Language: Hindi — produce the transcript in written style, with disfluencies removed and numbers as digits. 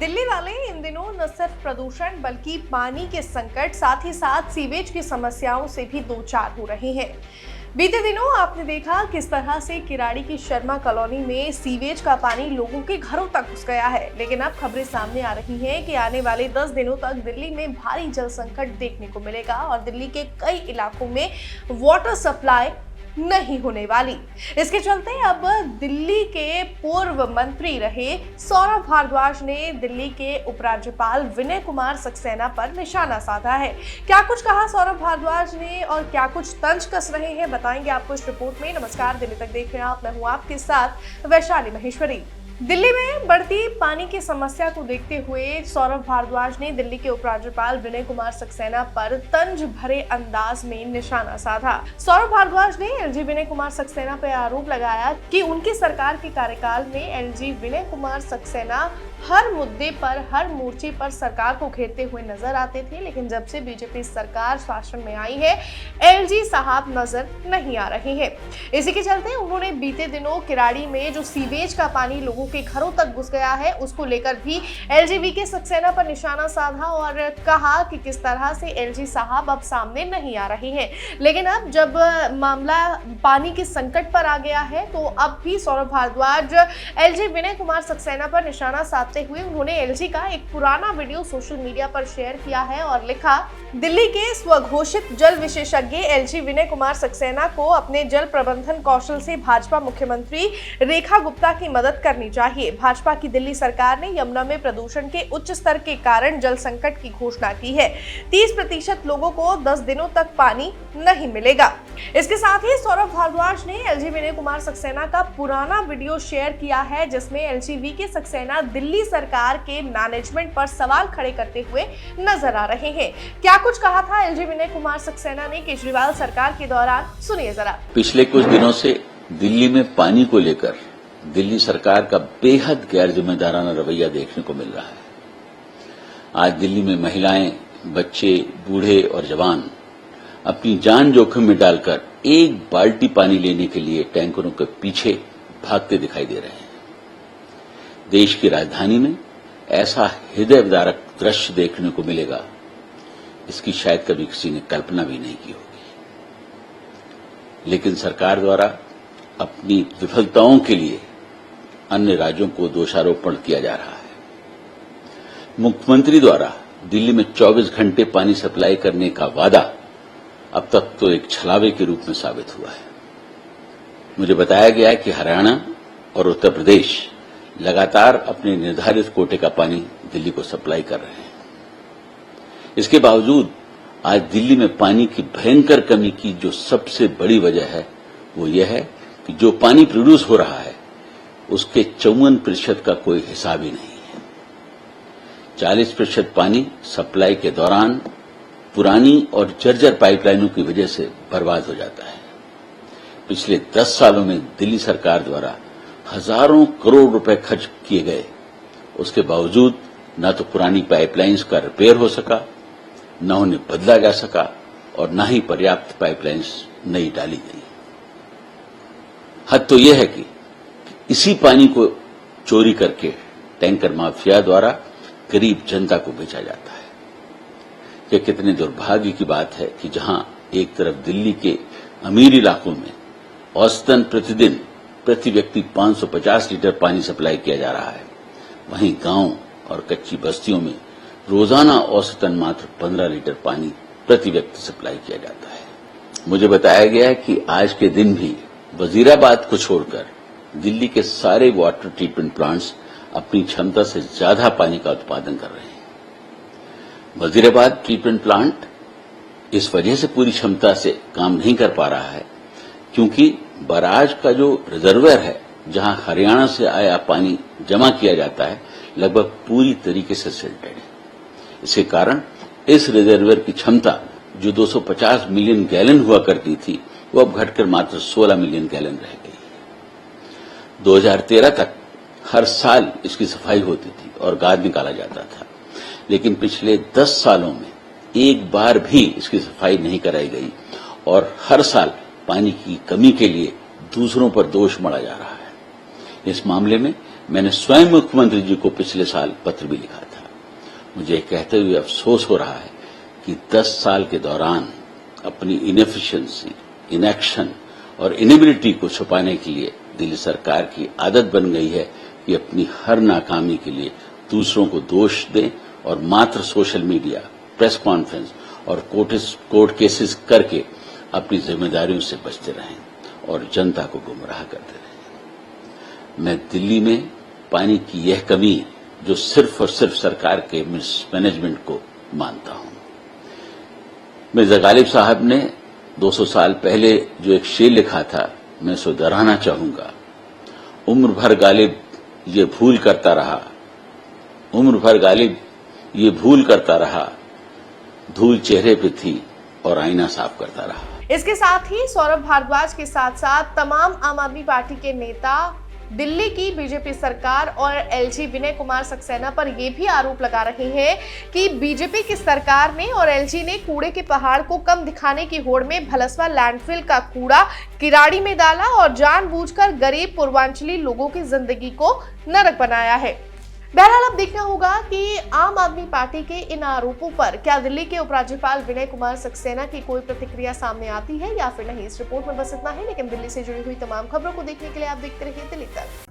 दिल्ली वाले इन दिनों न सिर्फ प्रदूषण बल्कि पानी के संकट साथ ही साथ सीवेज की समस्याओं से भी दो चार हो रहे हैं। बीते दिनों आपने देखा किस तरह से किराड़ी की शर्मा कॉलोनी में सीवेज का पानी लोगों के घरों तक घुस गया है, लेकिन अब खबरें सामने आ रही हैं कि आने वाले 10 दिनों तक दिल्ली में भारी जल संकट देखने को मिलेगा और दिल्ली के कई इलाकों में वाटर सप्लाई नहीं होने वाली। इसके चलते अब दिल्ली के पूर्व मंत्री रहे सौरभ भारद्वाज ने दिल्ली के उपराज्यपाल विनय कुमार सक्सेना पर निशाना साधा है। क्या कुछ कहा सौरभ भारद्वाज ने और क्या कुछ तंज कस रहे हैं, बताएंगे आपको इस रिपोर्ट में। नमस्कार, दिल्ली तक देख रहे हैं आप, मैं हूं आपके साथ वैशाली महेश्वरी। दिल्ली में बढ़ती पानी की समस्या को देखते हुए सौरभ भारद्वाज ने दिल्ली के उपराज्यपाल विनय कुमार सक्सेना पर तंज भरे अंदाज में निशाना साधा। सौरभ भारद्वाज ने एलजी विनय कुमार सक्सेना पर आरोप लगाया कि उनकी सरकार के कार्यकाल में एलजी विनय कुमार सक्सेना हर मुद्दे पर, हर मोर्चे पर सरकार को घेरते हुए नजर आते थे, लेकिन जब से बीजेपी सरकार शासन में आई है एलजी साहब नजर नहीं आ रहे हैं। इसी के चलते उन्होंने बीते दिनों किराड़ी में जो सीवेज का पानी लोगों के घरों तक घुस गया है उसको लेकर भी एलजी के सक्सेना पर निशाना साधा और कहा कि किस तरह से एलजी साहब अब सामने नहीं आ रहे हैं। लेकिन अब जब मामला पानी के संकट पर आ गया है तो अब भी सौरभ भारद्वाज एलजी विनय कुमार सक्सेना पर निशाना साधते हुए उन्होंने एलजी का एक पुराना वीडियो सोशल मीडिया पर शेयर किया है और लिखा, दिल्ली के स्वघोषित जल विशेषज्ञ एलजी विनय कुमार सक्सेना को अपने जल प्रबंधन कौशल से भाजपा मुख्यमंत्री रेखा गुप्ता की मदद करनी चाहिए। भाजपा की दिल्ली सरकार ने यमुना में प्रदूषण के उच्च स्तर के कारण जल संकट की घोषणा की है। 30% लोगों को 10 दिनों तक पानी नहीं मिलेगा। इसके साथ ही सौरभ भारद्वाज ने एलजी विनय कुमार सक्सेना का पुराना वीडियो शेयर किया है जिसमें एलजी के सक्सेना दिल्ली सरकार के मैनेजमेंट पर सवाल खड़े करते हुए नजर आ रहे हैं। क्या कुछ कहा था एलजी विनय कुमार सक्सेना ने केजरीवाल सरकार के दौरान, सुनिए जरा। पिछले कुछ दिनों से दिल्ली में पानी को लेकर दिल्ली सरकार का बेहद गैर जिम्मेदाराना रवैया देखने को मिल रहा है। आज दिल्ली में महिलाएं, बच्चे, बूढ़े और जवान अपनी जान जोखिम में डालकर एक बाल्टी पानी लेने के लिए टैंकरों के पीछे भागते दिखाई दे रहे हैं। देश की राजधानी में ऐसा हृदय विदारक दृश्य देखने को मिलेगा, इसकी शायद कभी किसी ने कल्पना भी नहीं की होगी। लेकिन सरकार द्वारा अपनी विफलताओं के लिए अन्य राज्यों को दोषारोपण किया जा रहा है। मुख्यमंत्री द्वारा दिल्ली में 24 घंटे पानी सप्लाई करने का वादा अब तक तो एक छलावे के रूप में साबित हुआ है। मुझे बताया गया है कि हरियाणा और उत्तर प्रदेश लगातार अपने निर्धारित कोटे का पानी दिल्ली को सप्लाई कर रहे हैं। इसके बावजूद आज दिल्ली में पानी की भयंकर कमी की जो सबसे बड़ी वजह है वो ये है कि जो पानी प्रोड्यूस हो रहा है उसके 54% का कोई हिसाब ही नहीं है। 40% पानी सप्लाई के दौरान पुरानी और जर्जर पाइपलाइनों की वजह से बर्बाद हो जाता है। पिछले 10 सालों में दिल्ली सरकार द्वारा हजारों करोड़ रुपए खर्च किए गए, उसके बावजूद न तो पुरानी पाइपलाइंस का रिपेयर हो सका, न उन्हें बदला जा सका और न ही पर्याप्त पाइपलाइंस नई डाली गई। हद तो यह है कि इसी पानी को चोरी करके टैंकर माफिया द्वारा गरीब जनता को बेचा जाता है। यह कितने दुर्भाग्य की बात है कि जहां एक तरफ दिल्ली के अमीर इलाकों में औसतन प्रतिदिन प्रति व्यक्ति 550 लीटर पानी सप्लाई किया जा रहा है, वहीं गांव और कच्ची बस्तियों में रोजाना औसतन मात्र 15 लीटर पानी प्रति व्यक्ति सप्लाई किया जाता है। मुझे बताया गया है कि आज के दिन भी वजीराबाद को छोड़कर दिल्ली के सारे वाटर ट्रीटमेंट प्लांट्स अपनी क्षमता से ज्यादा पानी का उत्पादन कर रहे हैं। वजीराबाद ट्रीटमेंट प्लांट इस वजह से पूरी क्षमता से काम नहीं कर पा रहा है क्योंकि बराज का जो रिजर्वर है जहां हरियाणा से आया पानी जमा किया जाता है लगभग पूरी तरीके से सिल्टेड है। इसके कारण इस रिजर्वर की क्षमता जो 250 मिलियन गैलन हुआ करती थी वो अब घटकर मात्र 16 मिलियन गैलन रह गई है। 2013 तक हर साल इसकी सफाई होती थी और गाद निकाला जाता था, लेकिन पिछले 10 सालों में एक बार भी इसकी सफाई नहीं कराई गई और हर साल पानी की कमी के लिए दूसरों पर दोष मढ़ा जा रहा है। इस मामले में मैंने स्वयं मुख्यमंत्री जी को पिछले साल पत्र भी लिखा था। मुझे कहते हुए अफसोस हो रहा है कि 10 साल के दौरान अपनी इनएफिशिएंसी, इनएक्शन और इनेबिलिटी को छुपाने के लिए दिल्ली सरकार की आदत बन गई है कि अपनी हर नाकामी के लिए दूसरों को दोष दें और मात्र सोशल मीडिया, प्रेस कॉन्फ्रेंस और कोर्ट केसेस करके अपनी जिम्मेदारियों से बचते रहें और जनता को गुमराह करते रहें। मैं दिल्ली में पानी की यह कमी जो सिर्फ और सिर्फ सरकार के मिसमैनेजमेंट को मानता हूं। मिर्जा गालिब साहब ने 200 साल पहले जो एक शेर लिखा था, मैं उसे दोहराना चाहूंगा। उम्र भर गालिब ये भूल करता रहा, उम्र भर गालिब ये भूल करता रहा, धूल चेहरे पे थी और आईना साफ करता रहा। इसके साथ ही सौरभ भारद्वाज के साथ साथ तमाम आम आदमी पार्टी के नेता दिल्ली की बीजेपी सरकार और एलजी विनय कुमार सक्सेना पर यह भी आरोप लगा रहे हैं कि बीजेपी की सरकार ने और एलजी ने कूड़े के पहाड़ को कम दिखाने की होड़ में भलसवा लैंडफिल का कूड़ा किराड़ी में डाला और जानबूझकर गरीब पूर्वांचली लोगों की जिंदगी को नरक बनाया है। बहरहाल अब देखना होगा कि आम आदमी पार्टी के इन आरोपों पर क्या दिल्ली के उपराज्यपाल विनय कुमार सक्सेना की कोई प्रतिक्रिया सामने आती है या फिर नहीं। इस रिपोर्ट में बस इतना है, लेकिन दिल्ली से जुड़ी हुई तमाम खबरों को देखने के लिए आप देखते रहिए दिल्ली तक।